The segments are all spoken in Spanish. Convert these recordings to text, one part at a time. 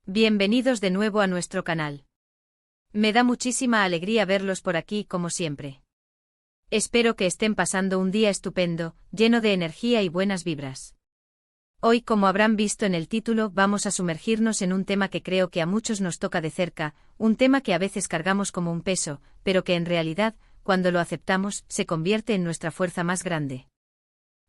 Bienvenidos de nuevo a nuestro canal. Me da muchísima alegría verlos por aquí como siempre. Espero que estén pasando un día estupendo, lleno de energía y buenas vibras. Hoy, como habrán visto en el título, vamos a sumergirnos en un tema que creo que a muchos nos toca de cerca, un tema que a veces cargamos como un peso, pero que en realidad, cuando lo aceptamos, se convierte en nuestra fuerza más grande.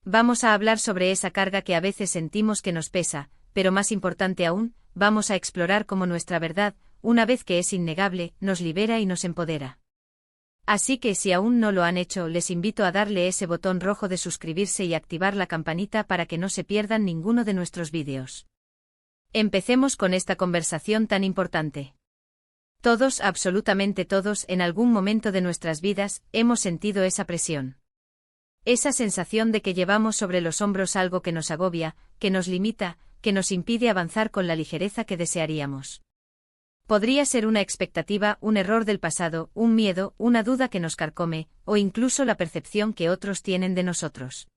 Vamos a hablar sobre esa carga que a veces sentimos que nos pesa, pero más importante aún, vamos a explorar cómo nuestra verdad, una vez que es innegable, nos libera y nos empodera. Así que si aún no lo han hecho, les invito a darle ese botón rojo de suscribirse y activar la campanita para que no se pierdan ninguno de nuestros vídeos. Empecemos con esta conversación tan importante. Todos, absolutamente todos, en algún momento de nuestras vidas, hemos sentido esa presión. Esa sensación de que llevamos sobre los hombros algo que nos agobia, que nos limita, que nos impide avanzar con la ligereza que desearíamos. Podría ser una expectativa, un error del pasado, un miedo, una duda que nos carcome, o incluso la percepción que otros tienen de nosotros.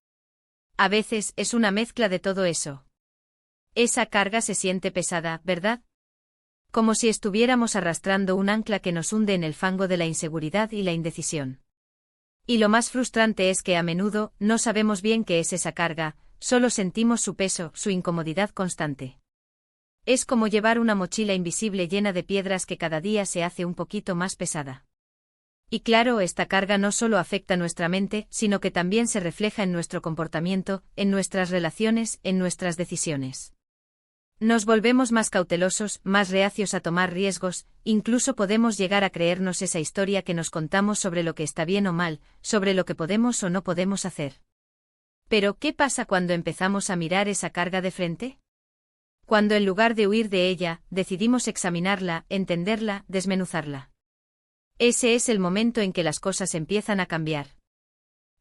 A veces es una mezcla de todo eso. Esa carga se siente pesada, ¿verdad? Como si estuviéramos arrastrando un ancla que nos hunde en el fango de la inseguridad y la indecisión. Y lo más frustrante es que a menudo no sabemos bien qué es esa carga, solo sentimos su peso, su incomodidad constante. Es como llevar una mochila invisible llena de piedras que cada día se hace un poquito más pesada. Y claro, esta carga no solo afecta nuestra mente, sino que también se refleja en nuestro comportamiento, en nuestras relaciones, en nuestras decisiones. Nos volvemos más cautelosos, más reacios a tomar riesgos, incluso podemos llegar a creernos esa historia que nos contamos sobre lo que está bien o mal, sobre lo que podemos o no podemos hacer. Pero, ¿qué pasa cuando empezamos a mirar esa carga de frente? Cuando en lugar de huir de ella, decidimos examinarla, entenderla, desmenuzarla. Ese es el momento en que las cosas empiezan a cambiar.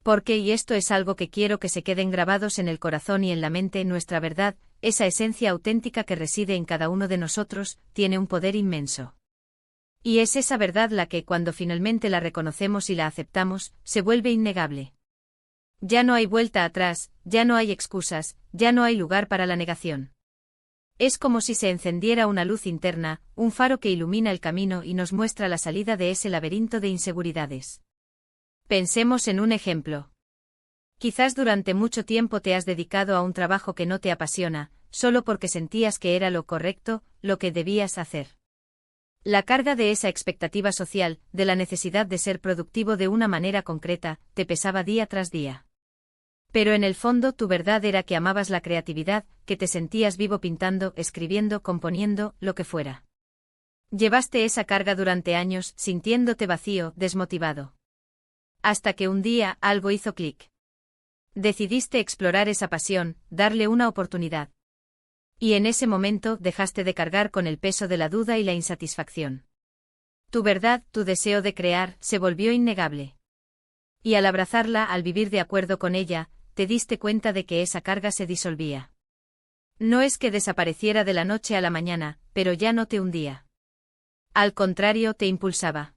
Porque, y esto es algo que quiero que se queden grabados en el corazón y en la mente, nuestra verdad, esa esencia auténtica que reside en cada uno de nosotros, tiene un poder inmenso. Y es esa verdad la que, cuando finalmente la reconocemos y la aceptamos, se vuelve innegable. Ya no hay vuelta atrás, ya no hay excusas, ya no hay lugar para la negación. Es como si se encendiera una luz interna, un faro que ilumina el camino y nos muestra la salida de ese laberinto de inseguridades. Pensemos en un ejemplo. Quizás durante mucho tiempo te has dedicado a un trabajo que no te apasiona, solo porque sentías que era lo correcto, lo que debías hacer. La carga de esa expectativa social, de la necesidad de ser productivo de una manera concreta, te pesaba día tras día. Pero en el fondo tu verdad era que amabas la creatividad, que te sentías vivo pintando, escribiendo, componiendo, lo que fuera. Llevaste esa carga durante años, sintiéndote vacío, desmotivado. Hasta que un día, algo hizo clic. Decidiste explorar esa pasión, darle una oportunidad. Y en ese momento dejaste de cargar con el peso de la duda y la insatisfacción. Tu verdad, tu deseo de crear, se volvió innegable. Y al abrazarla, al vivir de acuerdo con ella, te diste cuenta de que esa carga se disolvía. No es que desapareciera de la noche a la mañana, pero ya no te hundía. Al contrario, te impulsaba.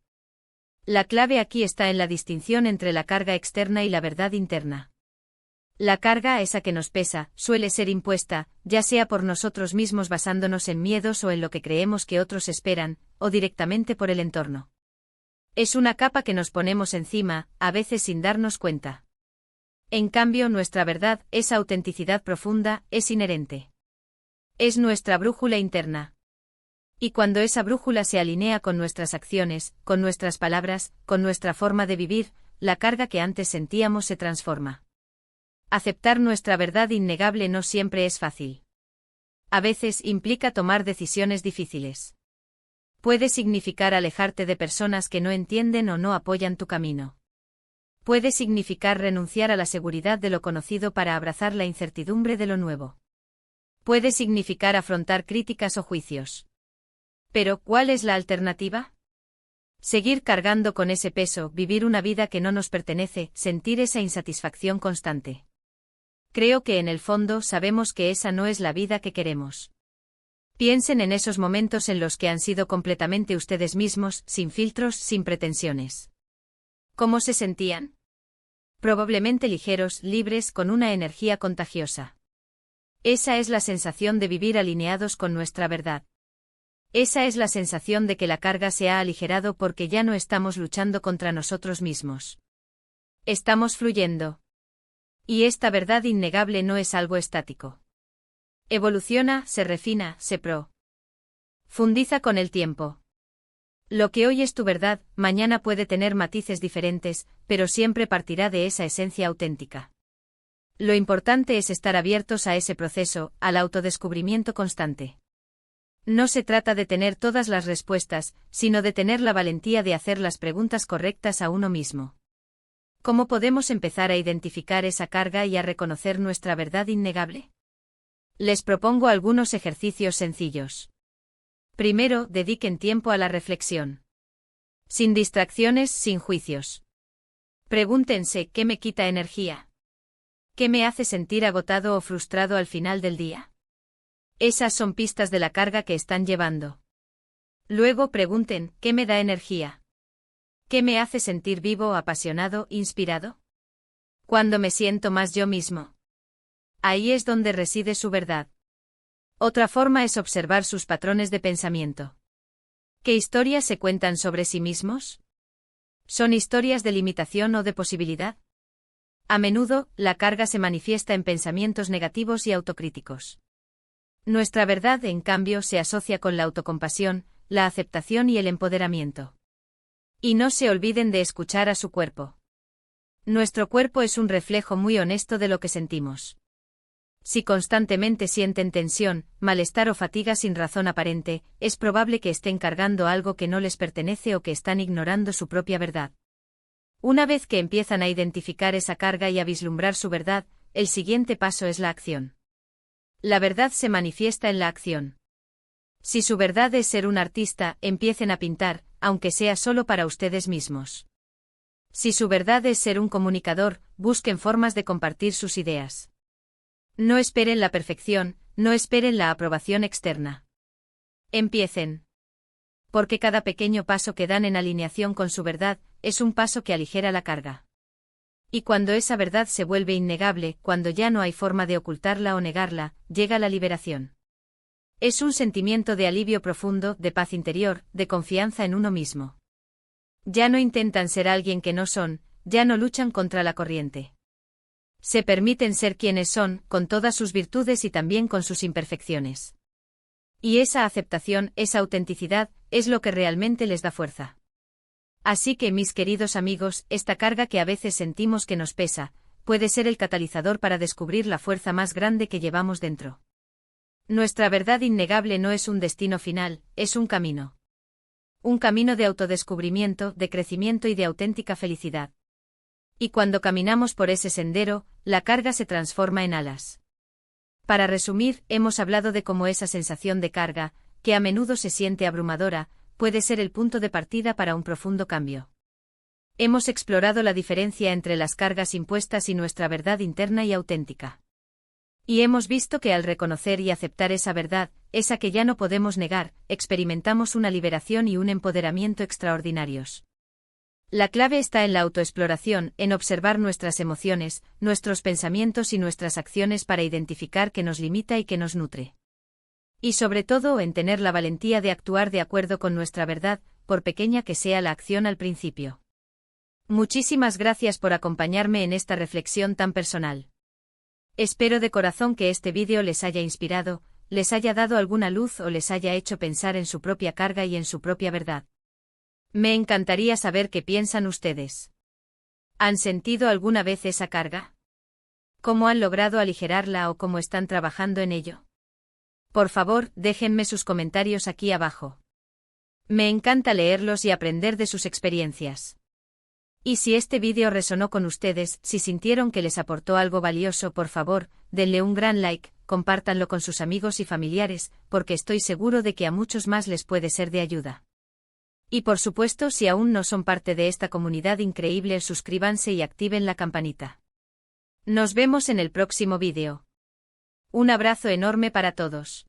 La clave aquí está en la distinción entre la carga externa y la verdad interna. La carga, esa que nos pesa, suele ser impuesta, ya sea por nosotros mismos basándonos en miedos o en lo que creemos que otros esperan, o directamente por el entorno. Es una capa que nos ponemos encima, a veces sin darnos cuenta. En cambio, nuestra verdad, esa autenticidad profunda, es inherente. Es nuestra brújula interna. Y cuando esa brújula se alinea con nuestras acciones, con nuestras palabras, con nuestra forma de vivir, la carga que antes sentíamos se transforma. Aceptar nuestra verdad innegable no siempre es fácil. A veces implica tomar decisiones difíciles. Puede significar alejarte de personas que no entienden o no apoyan tu camino. Puede significar renunciar a la seguridad de lo conocido para abrazar la incertidumbre de lo nuevo. Puede significar afrontar críticas o juicios. Pero, ¿cuál es la alternativa? Seguir cargando con ese peso, vivir una vida que no nos pertenece, sentir esa insatisfacción constante. Creo que en el fondo sabemos que esa no es la vida que queremos. Piensen en esos momentos en los que han sido completamente ustedes mismos, sin filtros, sin pretensiones. ¿Cómo se sentían? Probablemente ligeros, libres, con una energía contagiosa. Esa es la sensación de vivir alineados con nuestra verdad. Esa es la sensación de que la carga se ha aligerado porque ya no estamos luchando contra nosotros mismos. Estamos fluyendo. Y esta verdad innegable no es algo estático. Evoluciona, se refina, se profundiza con el tiempo. Lo que hoy es tu verdad, mañana puede tener matices diferentes, pero siempre partirá de esa esencia auténtica. Lo importante es estar abiertos a ese proceso, al autodescubrimiento constante. No se trata de tener todas las respuestas, sino de tener la valentía de hacer las preguntas correctas a uno mismo. ¿Cómo podemos empezar a identificar esa carga y a reconocer nuestra verdad innegable? Les propongo algunos ejercicios sencillos. Primero, dediquen tiempo a la reflexión. Sin distracciones, sin juicios. Pregúntense, ¿qué me quita energía? ¿Qué me hace sentir agotado o frustrado al final del día? Esas son pistas de la carga que están llevando. Luego pregunten, ¿qué me da energía? ¿Qué me hace sentir vivo, apasionado, inspirado? ¿Cuándo me siento más yo mismo? Ahí es donde reside su verdad. Otra forma es observar sus patrones de pensamiento. ¿Qué historias se cuentan sobre sí mismos? ¿Son historias de limitación o de posibilidad? A menudo, la carga se manifiesta en pensamientos negativos y autocríticos. Nuestra verdad, en cambio, se asocia con la autocompasión, la aceptación y el empoderamiento. Y no se olviden de escuchar a su cuerpo. Nuestro cuerpo es un reflejo muy honesto de lo que sentimos. Si constantemente sienten tensión, malestar o fatiga sin razón aparente, es probable que estén cargando algo que no les pertenece o que están ignorando su propia verdad. Una vez que empiezan a identificar esa carga y a vislumbrar su verdad, el siguiente paso es la acción. La verdad se manifiesta en la acción. Si su verdad es ser un artista, empiecen a pintar, aunque sea solo para ustedes mismos. Si su verdad es ser un comunicador, busquen formas de compartir sus ideas. No esperen la perfección, no esperen la aprobación externa. Empiecen. Porque cada pequeño paso que dan en alineación con su verdad, es un paso que aligera la carga. Y cuando esa verdad se vuelve innegable, cuando ya no hay forma de ocultarla o negarla, llega la liberación. Es un sentimiento de alivio profundo, de paz interior, de confianza en uno mismo. Ya no intentan ser alguien que no son, ya no luchan contra la corriente. Se permiten ser quienes son, con todas sus virtudes y también con sus imperfecciones. Y esa aceptación, esa autenticidad, es lo que realmente les da fuerza. Así que, mis queridos amigos, esta carga que a veces sentimos que nos pesa, puede ser el catalizador para descubrir la fuerza más grande que llevamos dentro. Nuestra verdad innegable no es un destino final, es un camino. Un camino de autodescubrimiento, de crecimiento y de auténtica felicidad. Y cuando caminamos por ese sendero, la carga se transforma en alas. Para resumir, hemos hablado de cómo esa sensación de carga, que a menudo se siente abrumadora, puede ser el punto de partida para un profundo cambio. Hemos explorado la diferencia entre las cargas impuestas y nuestra verdad interna y auténtica. Y hemos visto que al reconocer y aceptar esa verdad, esa que ya no podemos negar, experimentamos una liberación y un empoderamiento extraordinarios. La clave está en la autoexploración, en observar nuestras emociones, nuestros pensamientos y nuestras acciones para identificar qué nos limita y qué nos nutre. Y sobre todo en tener la valentía de actuar de acuerdo con nuestra verdad, por pequeña que sea la acción al principio. Muchísimas gracias por acompañarme en esta reflexión tan personal. Espero de corazón que este vídeo les haya inspirado, les haya dado alguna luz o les haya hecho pensar en su propia carga y en su propia verdad. Me encantaría saber qué piensan ustedes. ¿Han sentido alguna vez esa carga? ¿Cómo han logrado aligerarla o cómo están trabajando en ello? Por favor, déjenme sus comentarios aquí abajo. Me encanta leerlos y aprender de sus experiencias. Y si este vídeo resonó con ustedes, si sintieron que les aportó algo valioso, por favor, denle un gran like, compártanlo con sus amigos y familiares, porque estoy seguro de que a muchos más les puede ser de ayuda. Y por supuesto, si aún no son parte de esta comunidad increíble, suscríbanse y activen la campanita. Nos vemos en el próximo vídeo. Un abrazo enorme para todos.